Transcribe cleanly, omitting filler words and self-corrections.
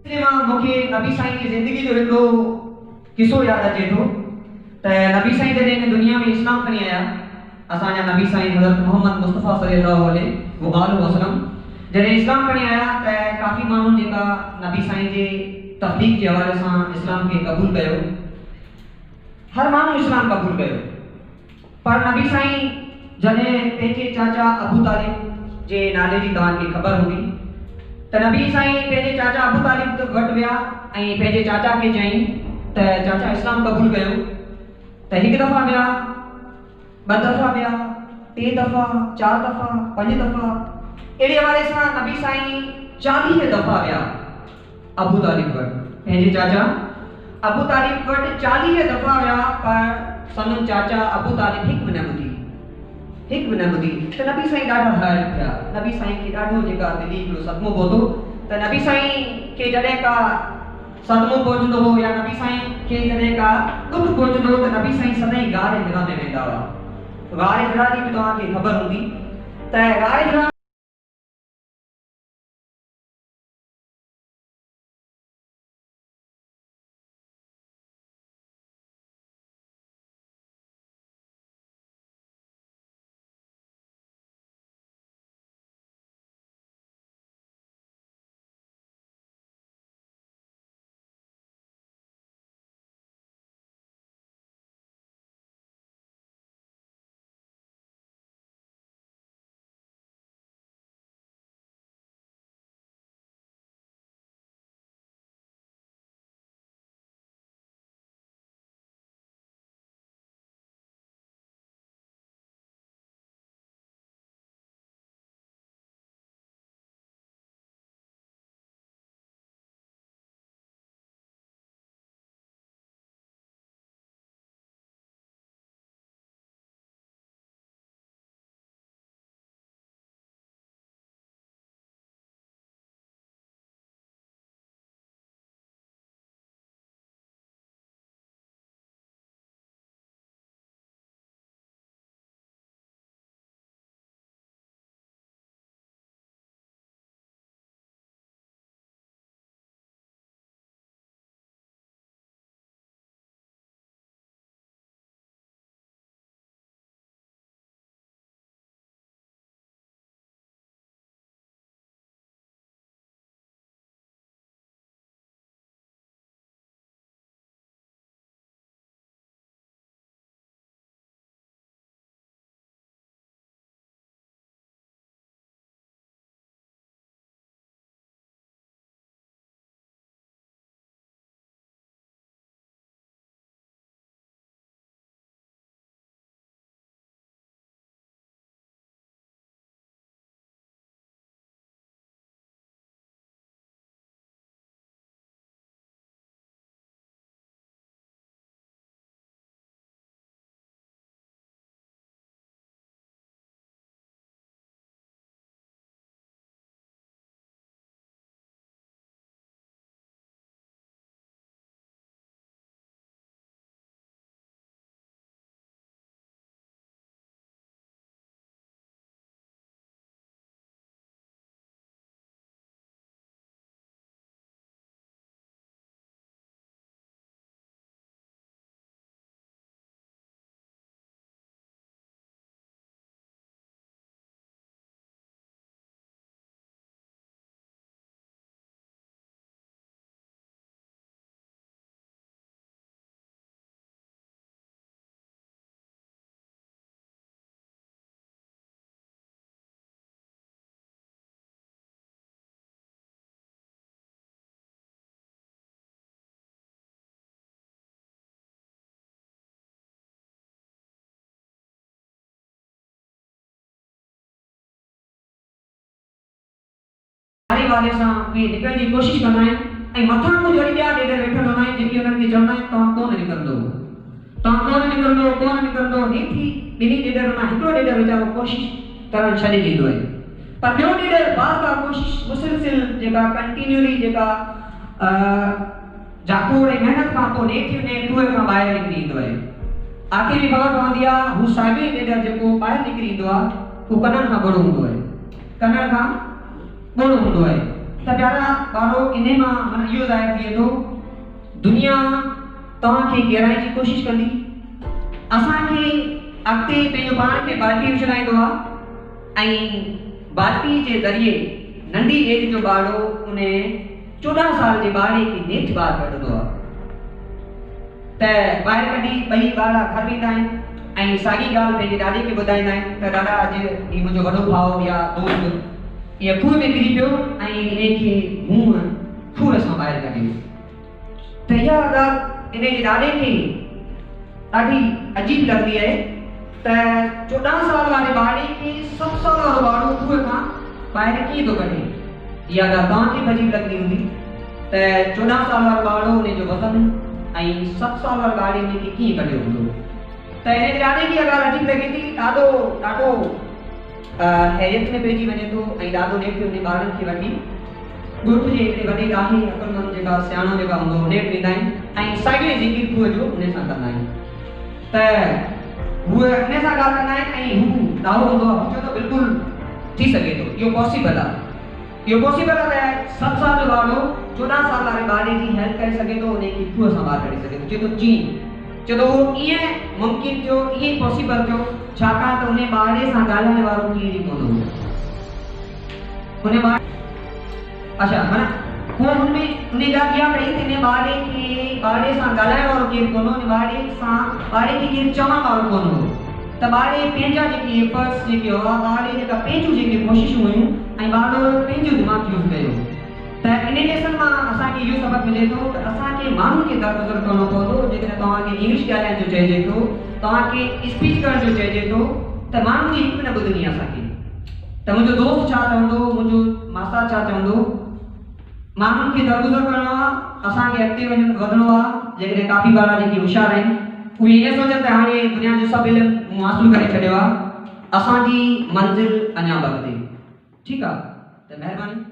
मूंखे नबी साईं जी ज़िंदगी जो हिकिड़ो किस्सो यादि अचे थो त नबी साईं जॾहिं हिन दुनिया में इस्लाम खणी आया, असांजा नबी साईं हज़रत मोहम्मद मुस्तफ़ा सल्लल्लाहु अलैहि वसल्लम जॾहिं इस्लाम खणी आया त काफ़ी माण्हुनि जेका नबी साईं जे तबलीग जे हवाले सां इस्लाम खे क़बूल कयो, हर माण्हू इस्लाम क़बूल कयो। पर नबी साईं जॾहिं पंहिंजे चाचा अबू तालिब जे नाले जी तव्हांखे ख़बर हूंदी त नबी साईं पंहिंजे चाचा अबू तालिब वटि विया ऐं पंहिंजे चाचा खे चयईं त चाचा इस्लाम क़बूल कयो। त हिकु दफ़ा विया, ॿ दफ़ा विया, टे दफ़ा, 4 दफ़ा, 5 दफ़ा, अहिड़े हवाले सां नबी साईं 40 दफ़ा विया अबू तालिब वटि, पंहिंजे चाचा अबू तालिब वटि 40 दफ़ा विया। पर संदन चाचा अबू तालिब हिकु बि न ॿुधी। त नबी साईं ॾाढा हैरान थिया। नबी साईं खे ॾाढो जेका दिली हिकिड़ो सदमो पहुतो। त नबी साईं खे जॾहिं का सदमो पहुचंदो हो या नबी साईं खे जॾहिं का दुख पहुचंदो हो त नबी साईं सदाईं गार हिरा में वेंदा हुआ। गार हिरा जी बि तव्हांखे ख़बर हूंदी त गार हिरा वाले सां उहे निकिरण जी कोशिशि कंदा आहिनि ऐं मथां को जड़ी ॿिया ॾेढ वेठल हूंदा आहिनि जेके उन्हनि खे चवंदा आहिनि तव्हां कोन निकिरंदो हेठि ॿिन्ही ॾेढ मां हिकिड़ो ॾेढ वीचारो कोशिशि करणु छॾे ॾींदो आहे। पर ॿियो ॾेढ बार बार कोशिशि मुसलसिल जेका कंटिन्यूली जेका जाकोड़ ऐं महिनत खां पोइ नेठि ने कुएं खां ॿाहिरि निकिरी ईंदो आहे। आख़िरी ख़बर पवंदी आहे हू साॻियो ॾेढ जेको ॿाहिरि निकिरी ईंदो आहे हू कननि खां ॿोड़ो हूंदो आहे। त प्यारा ॿारो इन मां मन इहो ज़ाहिर थिए थो दुनिया तव्हांखे घेराइण जी कोशिशि कंदी, असांखे अॻिते पंहिंजो पाण खे बाल्टी उछलाईंदो आहे ऐं बाल्टी जे ज़रिए नंढी एज जो ॿारो उन 14 साल जे ॿारे खे नेठि ॿाहिरि कढंदो आहे। त ॿाहिरि कढी ॿई ॿार घर वेंदा आहिनि ऐं साॻी ॻाल्हि पंहिंजे ॾाॾे खे ॿुधाईंदा आहिनि त ॾाॾा अॼु हीउ मुंहिंजो वॾो भाउ या दोस्त ईअं खूह में किरी पियो ऐं इन खे मुंहुं खूह सां ॿाहिरि कढियो। त इहा ॻाल्हि इन जे ॾाॾे खे ॾाढी अजीब लॻंदी आहे त 14 साल वारे ॿारे खे 7 साल वारो ॿारो खूह खां ॿाहिरि कीअं थो कढे। इहा ॻाल्हि तव्हांखे बि अजीब लॻंदी हूंदी त 14 साल वारो ॿारो उन जो वज़न ऐं 7 साल वारे ॿारे खे कीअं कढियो हूंदो। त इन जे ॾाॾे खे इहा ॻाल्हि अजीब लॻे थी, ॾाढो हैरत में पइजी वञे थो ऐं ॾाढो नेठि उन ॿारनि खे वठी ॻोठ जे हिकिड़े वॾे ॾाढे अकुलमंद जेका सियाणो जेका हूंदो उन वटि वेंदा आहिनि ऐं साॻिए ज़िकिर खूह जो उन सां कंदा आहिनि। त हूअ उन सां ॻाल्हि कंदा आहिनि ऐं हू ॾाढो हूंदो आहे, हू चवंदो बिल्कुलु थी सघे थो, इहो पॉसिबल आहे। इहो पॉसिबल आहे त 7 साल जो ॿारो 14 साल वारे ॿारे जी हेल्प करे सघे थो, उन खे खूह सां ॿाहिरि कढी सघे थो। चए थो जी, चए थो ईअं मुमकिन थियो, ईअं पॉसिबल थियो छाकाणि त उन ॿारे सां ॻाल्हाइण वारो केरु ई कोन हो। उन ॿार अच्छा माना हूअ हुनमें उन ॻाल्हि इहा कई त इन ॿारे सां ॻाल्हाइण वारो केरु कोन हो, ॿारे खे केरु चवण वारो कोन हो। त ॿारे पंहिंजा जेके एफर्ट्स जेके हुआ, ॿारे जेका पंहिंजूं जेके कोशिशूं हुयूं ऐं ॿारो पंहिंजो दिमाग़ यूज़ कयो। त इन लेसन मां असांखे इहो सबक़ मिले थो त असांखे माण्हुनि खे दरगुज़र करिणो पवंदो। जेकॾहिं तव्हांखे इंग्लिश ॻाल्हाइण जो चइजे थो, तव्हांखे स्पीच करण जो चइजे थो त माण्हुनि जी हिकु न ॿुधणी आहे असांखे। त मुंहिंजो दोस्त छा चवंदो, मुंहिंजो मासा छा चवंदो, माण्हुनि खे दरगुज़र करिणो आहे, असांखे अॻिते वधिणो आहे। जेकॾहिं काफ़ी ॿार जेके होशियार आहिनि उहे ईअं सोचनि त हाणे दुनिया जो सभु इल्मु मूं हासिलु करे छॾियो आहे, असांजी मंज़िल अञा अॻिते। ठीकु आहे, त महिरबानी।